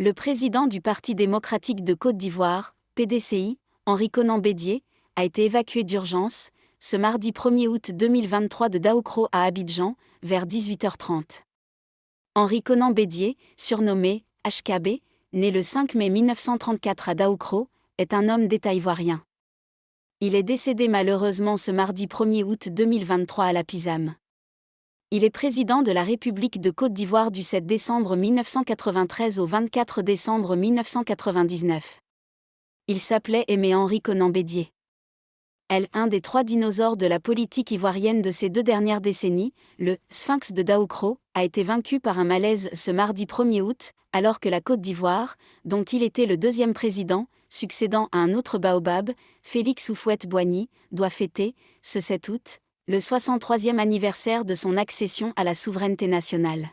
Le président du Parti démocratique de Côte d'Ivoire, PDCI, Henri Konan Bédié, a été évacué d'urgence, ce mardi 1er août 2023 de Daoukro à Abidjan, vers 18h30. Henri Konan Bédié, surnommé HKB, né le 5 mai 1934 à Daoukro, est un homme d'État ivoirien. Il est décédé malheureusement ce mardi 1er août 2023 à la Pisam. Il est président de la République de Côte d'Ivoire du 7 décembre 1993 au 24 décembre 1999. Il s'appelait Aimé Henri Konan Bédié. Un des trois dinosaures de la politique ivoirienne de ces 2 dernières décennies, le « Sphinx de Daoukro », a été vaincu par un malaise ce mardi 1er août, alors que la Côte d'Ivoire, dont il était le 2e président, succédant à un autre baobab, Félix Houphouët-Boigny, doit fêter, ce 7 août, le 63e anniversaire de son accession à la souveraineté nationale.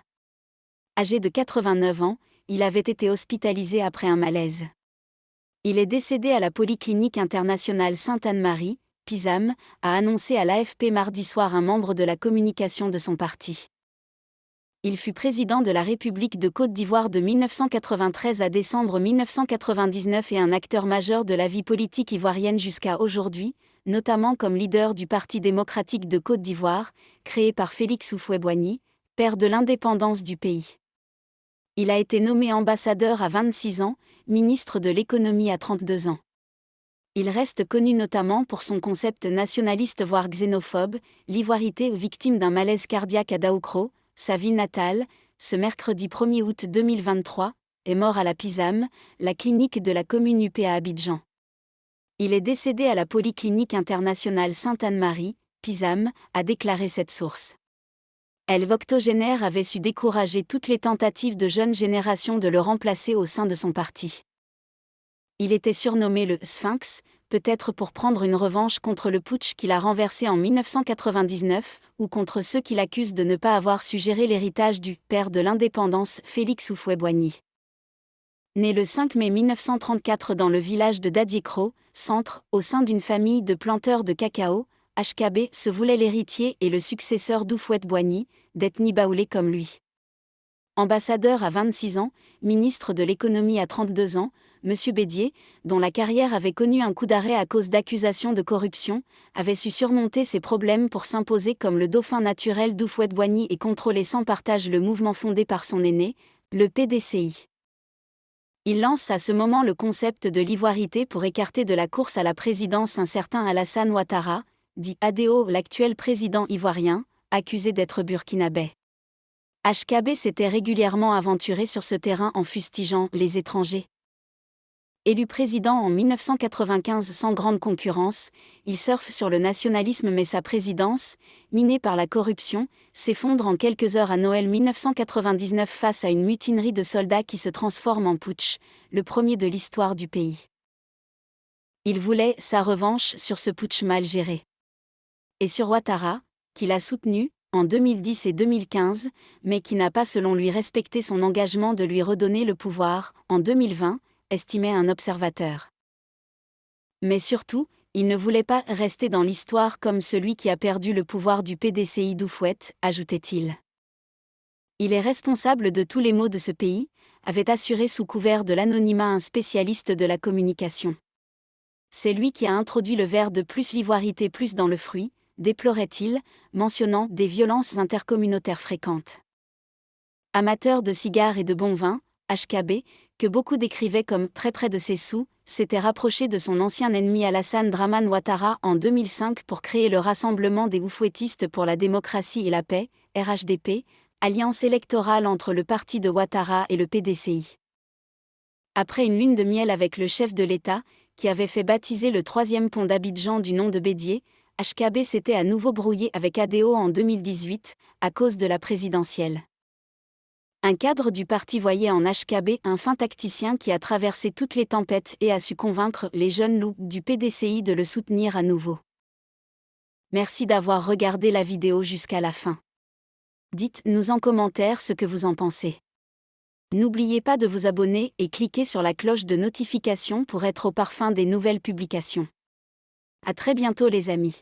Âgé de 89 ans, il avait été hospitalisé après un malaise. Il est décédé à la Polyclinique internationale Sainte-Anne-Marie, Pisam, a annoncé à l'AFP mardi soir un membre de la communication de son parti. Il fut président de la République de Côte d'Ivoire de 1993 à décembre 1999 et un acteur majeur de la vie politique ivoirienne jusqu'à aujourd'hui, notamment comme leader du Parti démocratique de Côte d'Ivoire, créé par Félix Houphouët-Boigny, père de l'indépendance du pays. Il a été nommé ambassadeur à 26 ans, ministre de l'économie à 32 ans. Il reste connu notamment pour son concept nationaliste voire xénophobe, l'ivoirité victime d'un malaise cardiaque à Daoukro, sa ville natale, ce mercredi 1er août 2023, est mort à la Pisam, la clinique de la commune UP à Abidjan. Il est décédé à la Polyclinique internationale Sainte-Anne-Marie, Pisam, a déclaré cette source. L'octogénaire avait su décourager toutes les tentatives de jeunes générations de le remplacer au sein de son parti. Il était surnommé le Sphinx, peut-être pour prendre une revanche contre le putsch qu'il a renversé en 1999, ou contre ceux qui l'accusent de ne pas avoir su gérer l'héritage du « père de l'indépendance » Félix Houphouët-Boigny. Né le 5 mai 1934 dans le village de Dadiékro, centre, au sein d'une famille de planteurs de cacao, HKB se voulait l'héritier et le successeur d'Houphouët-Boigny, d'ethnie baoulé comme lui. Ambassadeur à 26 ans, ministre de l'économie à 32 ans, M. Bédié, dont la carrière avait connu un coup d'arrêt à cause d'accusations de corruption, avait su surmonter ses problèmes pour s'imposer comme le dauphin naturel d'Houphouët-Boigny et contrôler sans partage le mouvement fondé par son aîné, le PDCI. Il lance à ce moment le concept de l'ivoirité pour écarter de la course à la présidence un certain Alassane Ouattara, dit ADO, l'actuel président ivoirien, accusé d'être burkinabé. HKB s'était régulièrement aventuré sur ce terrain en fustigeant les étrangers. Élu président en 1995 sans grande concurrence, il surfe sur le nationalisme mais sa présidence, minée par la corruption, s'effondre en quelques heures à Noël 1999 face à une mutinerie de soldats qui se transforme en putsch, le premier de l'histoire du pays. Il voulait sa revanche sur ce putsch mal géré. Et sur Ouattara, qu'il a soutenu, en 2010 et 2015, mais qui n'a pas selon lui respecté son engagement de lui redonner le pouvoir, en 2020, estimait un observateur. Mais surtout, il ne voulait pas rester dans l'histoire comme celui qui a perdu le pouvoir du PDCI d'Houphouët, ajoutait-il. Il est responsable de tous les maux de ce pays, avait assuré sous couvert de l'anonymat un spécialiste de la communication. C'est lui qui a introduit le vers de plus l'ivoirité plus dans le fruit, déplorait-il, mentionnant des violences intercommunautaires fréquentes. Amateur de cigares et de bon vin, HKB, que beaucoup décrivaient comme très près de ses sous, s'était rapproché de son ancien ennemi Alassane Dramane Ouattara en 2005 pour créer le Rassemblement des Houphouëtistes pour la démocratie et la paix, RHDP, alliance électorale entre le parti de Ouattara et le PDCI. Après une lune de miel avec le chef de l'État, qui avait fait baptiser le 3e pont d'Abidjan du nom de Bédié, HKB s'était à nouveau brouillé avec ADO en 2018, à cause de la présidentielle. Un cadre du parti voyait en HKB un fin tacticien qui a traversé toutes les tempêtes et a su convaincre les jeunes loups du PDCI de le soutenir à nouveau. Merci d'avoir regardé la vidéo jusqu'à la fin. Dites-nous en commentaire ce que vous en pensez. N'oubliez pas de vous abonner et cliquez sur la cloche de notification pour être au parfum des nouvelles publications. À très bientôt les amis.